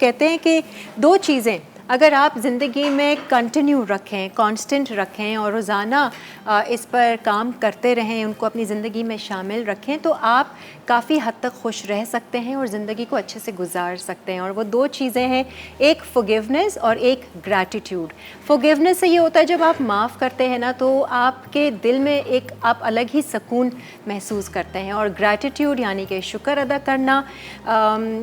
کہتے ہیں کہ دو چیزیں اگر آپ زندگی میں کنٹینیو رکھیں، کانسٹنٹ رکھیں اور روزانہ اس پر کام کرتے رہیں، ان کو اپنی زندگی میں شامل رکھیں تو آپ کافی حد تک خوش رہ سکتے ہیں اور زندگی کو اچھے سے گزار سکتے ہیں. اور وہ دو چیزیں ہیں، ایک forgiveness اور ایک gratitude. forgiveness سے یہ ہوتا ہے جب آپ معاف کرتے ہیں نا تو آپ کے دل میں ایک آپ الگ ہی سکون محسوس کرتے ہیں. اور gratitude یعنی کہ شکر ادا کرنا،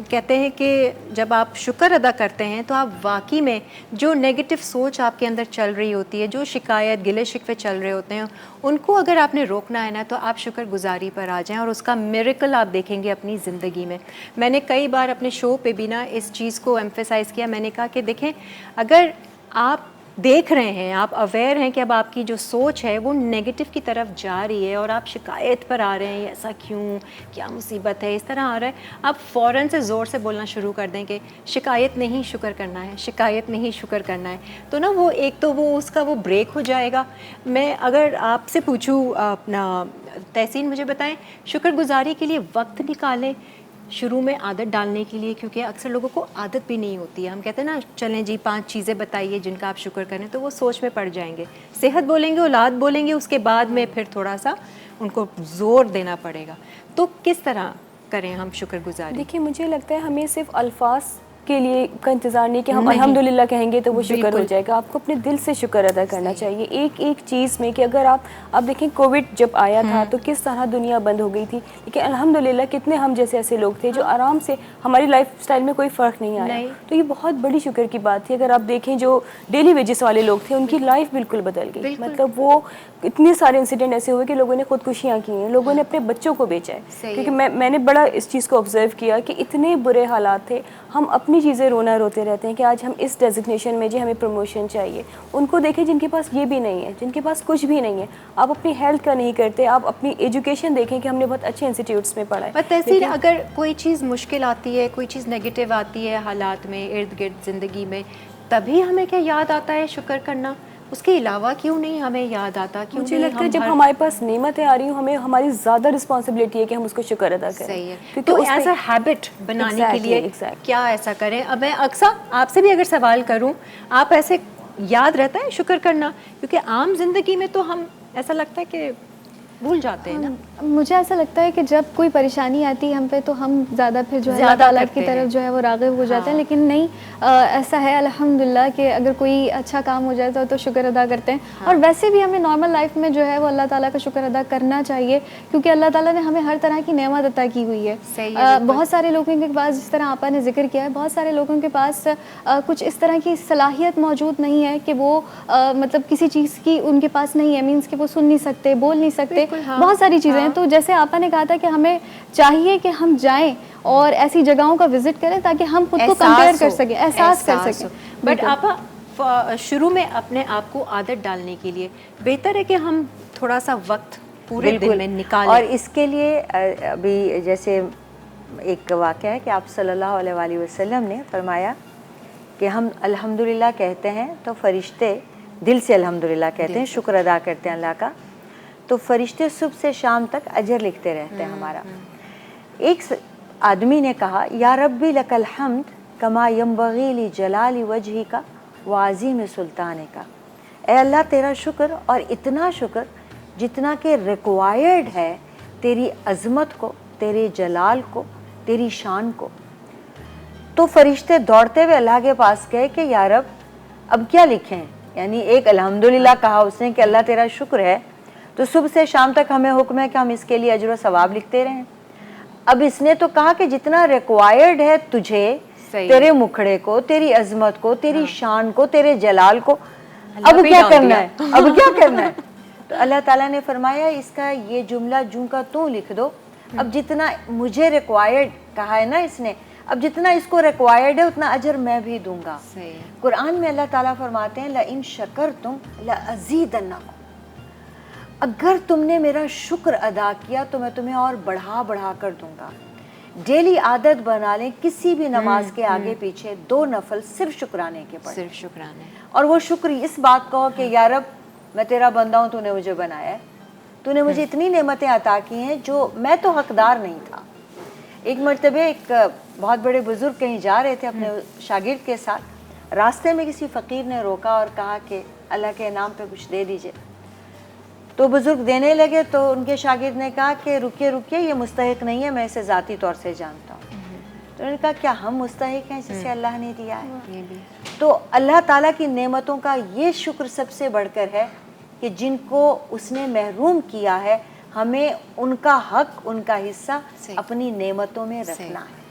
کہتے ہیں کہ جب آپ شکر ادا کرتے ہیں تو آپ واقعی میں جو نیگیٹو سوچ آپ کے اندر چل رہی ہوتی ہے، جو شکایت گلے شکوے چل رہے ہوتے ہیں، ان کو اگر آپ نے روکنا ہے نا تو آپ شکر گزاری پر آ جائیں اور اس کا میریکل آپ دیکھیں گے اپنی زندگی میں. میں نے کئی بار اپنے شو پہ بھی نا اس چیز کو ایمفیسائز کیا. میں نے کہا کہ دیکھیں، اگر آپ دیکھ رہے ہیں، آپ اویئر ہیں کہ اب آپ کی جو سوچ ہے وہ نیگیٹو کی طرف جا رہی ہے اور آپ شکایت پر آ رہے ہیں، ایسا کیوں، کیا مصیبت ہے، اس طرح آ رہا ہے، آپ فوراً سے زور سے بولنا شروع کر دیں کہ شکایت نہیں، شکر کرنا ہے، شکایت نہیں، شکر کرنا ہے. تو نا وہ ایک تو وہ اس کا وہ بریک ہو جائے گا. میں اگر آپ سے پوچھوں اپنا تحسین، مجھے بتائیں شکر گزاری کے لیے وقت نکالیں شروع میں عادت ڈالنے کے لیے، کیونکہ اکثر لوگوں کو عادت بھی نہیں ہوتی ہے. ہم کہتے ہیں نا چلیں جی 5 چیزیں بتائیے جن کا آپ شکر کریں، تو وہ سوچ میں پڑ جائیں گے. صحت بولیں گے، اولاد بولیں گے، اس کے بعد میں پھر تھوڑا سا ان کو زور دینا پڑے گا. تو کس طرح کریں ہم شکر گزاری؟ دیکھیے مجھے لگتا ہے ہمیں صرف الفاظ کے لیے کا انتظار نہیں کہ ہم الحمدللہ کہیں گے تو وہ شکر ہو جائے گا. آپ کو اپنے دل سے شکر ادا کرنا چاہیے ایک ایک چیز میں. کہ اگر آپ دیکھیں کووڈ جب آیا تھا تو کس طرح دنیا بند ہو گئی تھی، لیکن الحمدللہ کتنے ہم جیسے ایسے لوگ تھے جو آرام سے، ہماری لائف اسٹائل میں کوئی فرق نہیں آیا. تو یہ بہت بڑی شکر کی بات تھی. اگر آپ دیکھیں جو ڈیلی ویجز والے لوگ تھے ان کی لائف بالکل بدل گئی. مطلب وہ اتنے سارے انسیڈنٹ ایسے ہوئے کہ لوگوں نے خودکشیاں کی ہیں، لوگوں نے اپنے بچوں کو بیچا ہے. کیونکہ میں نے بڑا اس چیز کو آبزرو کیا کہ اتنے برے حالات تھے. ہم اپنی چیزیں روتے رہتے ہیں کہ آج ہم اس ڈیزگنیشن میں جی ہمیں پروموشن چاہیے. ان کو دیکھیں جن کے پاس یہ بھی نہیں ہے، جن کے پاس کچھ بھی نہیں ہے. آپ اپنی ہیلتھ کا نہیں کرتے، آپ اپنی ایجوکیشن دیکھیں کہ ہم نے بہت اچھے انسٹیٹیوٹس میں پڑھا ہے. پر تحصیل اگر کوئی چیز مشکل آتی ہے، کوئی چیز نیگیٹو آتی ہے حالات میں، ارد گرد زندگی میں، تبھی ہمیں کیا یاد آتا ہے شکر کرنا؟ اس کے علاوہ کیوں نہیں ہمیں یاد آتا؟ کیوں مجھے نہیں لگتا ہے ہم جب ہمارے پاس نعمتیں آ رہی ہوں ہمیں ہماری زیادہ رسپانسبلٹی ہے کہ ہم اس کو شکر ادا کریں. صحیح ہے. کیونکہ تو اس ایز میں اے ہیبٹ بنانے کے لیے کیا ایسا کریں؟ اب میں اکثر آپ سے بھی اگر سوال کروں، آپ ایسے یاد رہتا ہے شکر کرنا؟ کیونکہ عام زندگی میں تو ہم ایسا لگتا ہے کہ بھول جاتے ہیں نا. مجھے ایسا لگتا ہے کہ جب کوئی پریشانی آتی ہے ہم پہ تو ہم زیادہ پھر جو ہے اللہ تعالیٰ کی طرف جو ہے وہ راغب ہو جاتے ہیں. لیکن نہیں، ایسا ہے الحمدللہ کہ اگر کوئی اچھا کام ہو جاتا ہے تو شکر ادا کرتے ہیں. اور ویسے بھی ہمیں نارمل لائف میں جو ہے وہ اللہ تعالیٰ کا شکر ادا کرنا چاہیے، کیونکہ اللہ تعالیٰ نے ہمیں ہر طرح کی نعمت عطا کی ہوئی ہے. بہت سارے لوگوں کے پاس، جس طرح آپا نے ذکر کیا ہے، بہت سارے لوگوں کے پاس کچھ اس طرح کی صلاحیت موجود نہیں ہے کہ وہ مطلب کسی چیز کی ان کے پاس نہیں ہے، مینس کہ وہ سن نہیں سکتے، بول نہیں سکتے، بہت ساری چیزیں ہیں. تو جیسے آپا نے کہا تھا کہ ہمیں چاہیے کہ ہم جائیں اور ایسی جگہوں کا وزٹ کریں تاکہ ہم خود کو کمپیئر کر سکیں، احساس کر سکیں. بٹ آپا شروع میں اپنے آپ کو عادت ڈالنے کے لیے بہتر ہے کہ ہم تھوڑا سا وقت پورے دن میں نکالیں. اور اس کے لیے ابھی جیسے ایک واقعہ ہے کہ آپ صلی اللہ علیہ وآلہ وسلم نے فرمایا کہ ہم الحمدللہ کہتے ہیں تو فرشتے دل سے الحمدللہ کہتے ہیں، شکر ادا کرتے ہیں اللہ کا، تو فرشتے صبح سے شام تک اجر لکھتے رہتے ہیں ہمارا. ایک آدمی نے کہا یا ربی لک الحمد کما ینبغی لجلال وجہک وعظیم سلطانک. اے اللہ تیرا شکر، اور اتنا شکر جتنا کہ ریکوائرڈ ہے تیری عظمت کو، تیرے جلال کو، تیری شان کو. تو فرشتے دوڑتے ہوئے اللہ کے پاس گئے کہ یا رب اب کیا لکھیں؟ یعنی ایک الحمدللہ کہا اس نے کہ اللہ تیرا شکر ہے، تو صبح سے شام تک ہمیں حکم ہے کہ ہم اس کے لیے اجر و ثواب لکھتے رہیں. اب اس نے تو کہا کہ جتنا ریکوائرڈ ہے تجھے، تیرے مکھڑے کو، تیری عظمت کو، تیری شان کو، تیرے جلال کو، اب کیا کرنا ہے؟ اب کیا کرنا ہے؟ تو اللہ تعالیٰ نے فرمایا اس کا یہ جملہ جوں کا توں لکھ دو. اب جتنا مجھے ریکوائرڈ کہا ہے نا اس نے، اب جتنا اس کو ریکوائرڈ ہے اتنا اجر میں بھی دوں گا. قرآن میں اللہ تعالیٰ فرماتے ہیں لَإِن شَكَرْتُمْ لَأَزِيدَنَّكُمْ، اگر تم نے میرا شکر ادا کیا تو میں تمہیں اور بڑھا کر دوں گا. ڈیلی عادت بنا لیں کسی بھی نماز کے آگے پیچھے 2 نفل صرف شکرانے کے پڑھیں، صرف شکرانے. اور وہ شکر اس بات کا ہو کہ یا رب میں تیرا بندہ ہوں، تو نے مجھے بنایا ہے، تو نے مجھے اتنی نعمتیں عطا کی ہیں جو میں تو حقدار نہیں تھا، ایک مرتبہ ایک بہت بڑے بزرگ کہیں جا رہے تھے اپنے شاگرد کے ساتھ، راستے میں کسی فقیر نے روکا اور کہا کہ اللہ کے انعام پہ کچھ دے دیجئے. تو بزرگ دینے لگے تو ان کے شاگرد نے کہا کہ رکیے رکیے، یہ مستحق نہیں ہے، میں اسے ذاتی طور سے جانتا ہوں. تو انہوں نے کہا کیا ہم مستحق ہیں جسے اللہ نے دیا ہے؟ تو اللہ تعالیٰ کی نعمتوں کا یہ شکر سب سے بڑھ کر ہے کہ جن کو اس نے محروم کیا ہے، ہمیں ان کا حق، ان کا حصہ اپنی نعمتوں میں رکھنا ہے.